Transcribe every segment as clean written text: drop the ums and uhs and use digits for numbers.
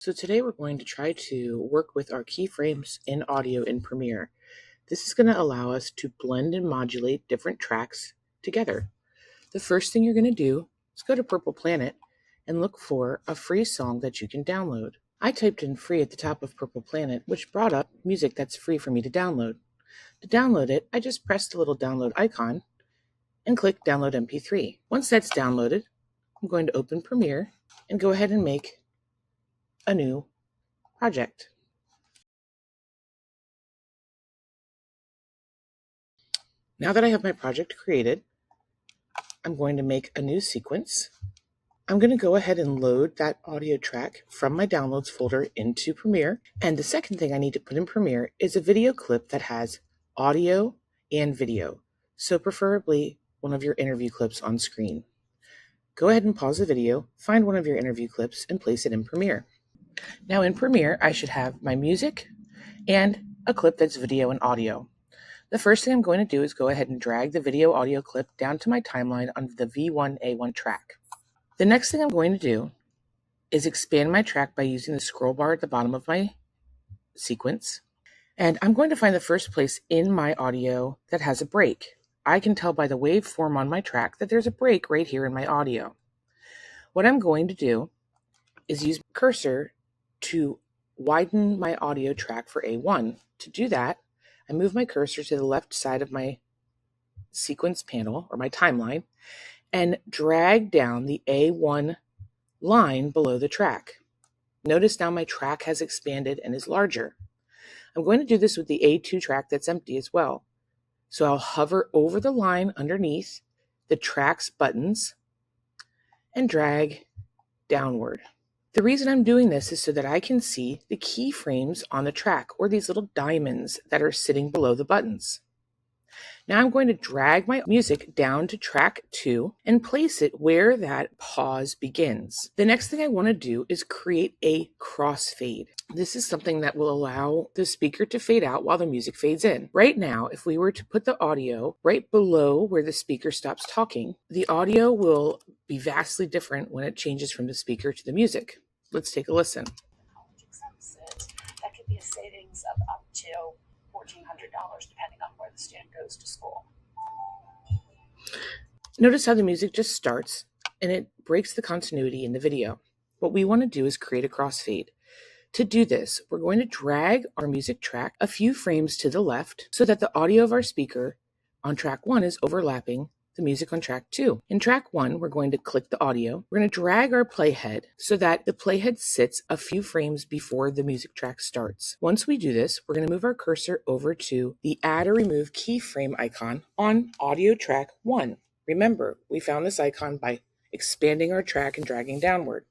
So today we're going to try to work with our keyframes in audio in Premiere. This is going to allow us to blend and modulate different tracks together. The first thing you're going to do is go to Purple Planet and look for a free song that you can download. I typed in free at the top of Purple Planet, which brought up music that's free for me to download. To download it, I just pressed the little download icon and click Download MP3. Once that's downloaded, I'm going to open Premiere and go ahead and make a new project. Now that I have my project created, I'm going to make a new sequence. I'm going to go ahead and load that audio track from my downloads folder into Premiere. And the second thing I need to put in Premiere is a video clip that has audio and video. So preferably one of your interview clips on screen. Go ahead and pause the video, find one of your interview clips, and place it in Premiere. Now in Premiere, I should have my music and a clip that's video and audio. The first thing I'm going to do is go ahead and drag the video audio clip down to my timeline on the V1A1 track. The next thing I'm going to do is expand my track by using the scroll bar at the bottom of my sequence. And I'm going to find the first place in my audio that has a break. I can tell by the waveform on my track that there's a break right here in my audio. What I'm going to do is use my cursor to widen my audio track for A1. To do that, I move my cursor to the left side of my sequence panel, or my timeline, and drag down the A1 line below the track. Notice now my track has expanded and is larger. I'm going to do this with the A2 track that's empty as well. So I'll hover over the line underneath the track's buttons and drag downward. The reason I'm doing this is so that I can see the keyframes on the track, or these little diamonds that are sitting below the buttons. Now I'm going to drag my music down to track 2 and place it where that pause begins. The next thing I want to do is create a crossfade. This is something that will allow the speaker to fade out while the music fades in. Right now, if we were to put the audio right below where the speaker stops talking, the audio will be vastly different when it changes from the speaker to the music. Let's take a listen. That could be a savings of up to $1,400 depending on where the student goes to school. Notice how the music just starts and it breaks the continuity in the video. What we want to do is create a crossfade. To do this, we're going to drag our music track a few frames to the left so that the audio of our speaker on track 1 is overlapping the music on track 2. In track 1, we're going to click the audio. We're going to drag our playhead so that the playhead sits a few frames before the music track starts. Once we do this, we're going to move our cursor over to the Add or Remove Keyframe icon on audio track 1. Remember, we found this icon by expanding our track and dragging downward.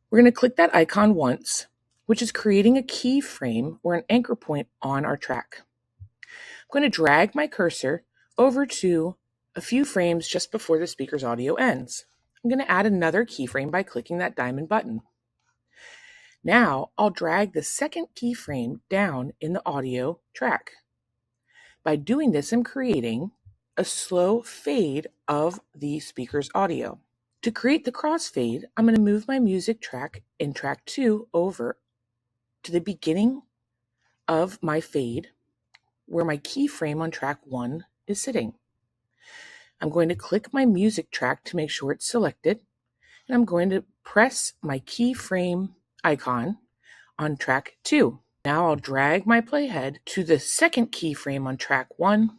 We're going to click that icon once, which is creating a keyframe or an anchor point on our track. I'm going to drag my cursor over to a few frames just before the speaker's audio ends. I'm going to add another keyframe by clicking that diamond button. Now I'll drag the second keyframe down in the audio track. By doing this, I'm creating a slow fade of the speaker's audio. To create the crossfade, I'm going to move my music track in track 2 over to the beginning of my fade where my keyframe on track 1 is sitting. I'm going to click my music track to make sure it's selected, and I'm going to press my keyframe icon on track 2. Now I'll drag my playhead to the second keyframe on track 1,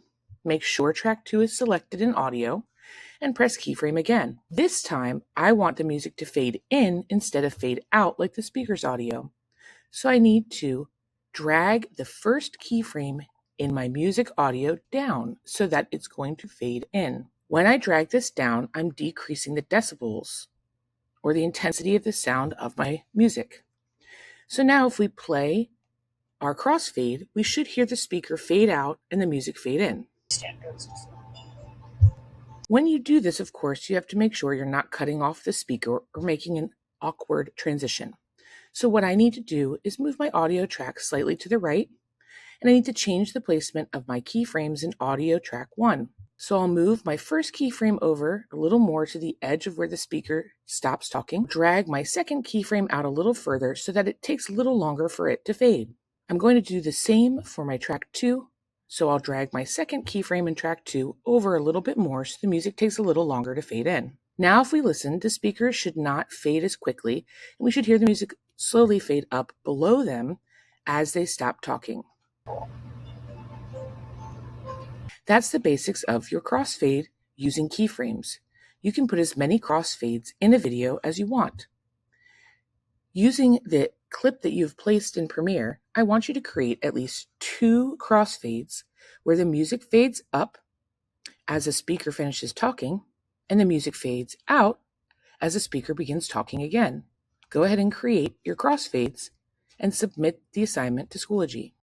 make sure track 2 is selected in audio, and press keyframe again. This time, I want the music to fade in instead of fade out like the speaker's audio. So I need to drag the first keyframe in my music audio down so that it's going to fade in. When I drag this down, I'm decreasing the decibels, or the intensity of the sound of my music. So now if we play our crossfade, we should hear the speaker fade out and the music fade in. When you do this, of course, you have to make sure you're not cutting off the speaker or making an awkward transition. So what I need to do is move my audio track slightly to the right, and I need to change the placement of my keyframes in audio track 1. So I'll move my first keyframe over a little more to the edge of where the speaker stops talking, drag my second keyframe out a little further so that it takes a little longer for it to fade. I'm going to do the same for my track 2, so I'll drag my second keyframe in track 2 over a little bit more so the music takes a little longer to fade in. Now if we listen, the speakers should not fade as quickly, and we should hear the music slowly fade up below them as they stop talking. That's the basics of your crossfade using keyframes. You can put as many crossfades in a video as you want. Using the clip that you've placed in Premiere, I want you to create at least 2 crossfades where the music fades up as a speaker finishes talking and the music fades out as a speaker begins talking again. Go ahead and create your crossfades and submit the assignment to Schoology.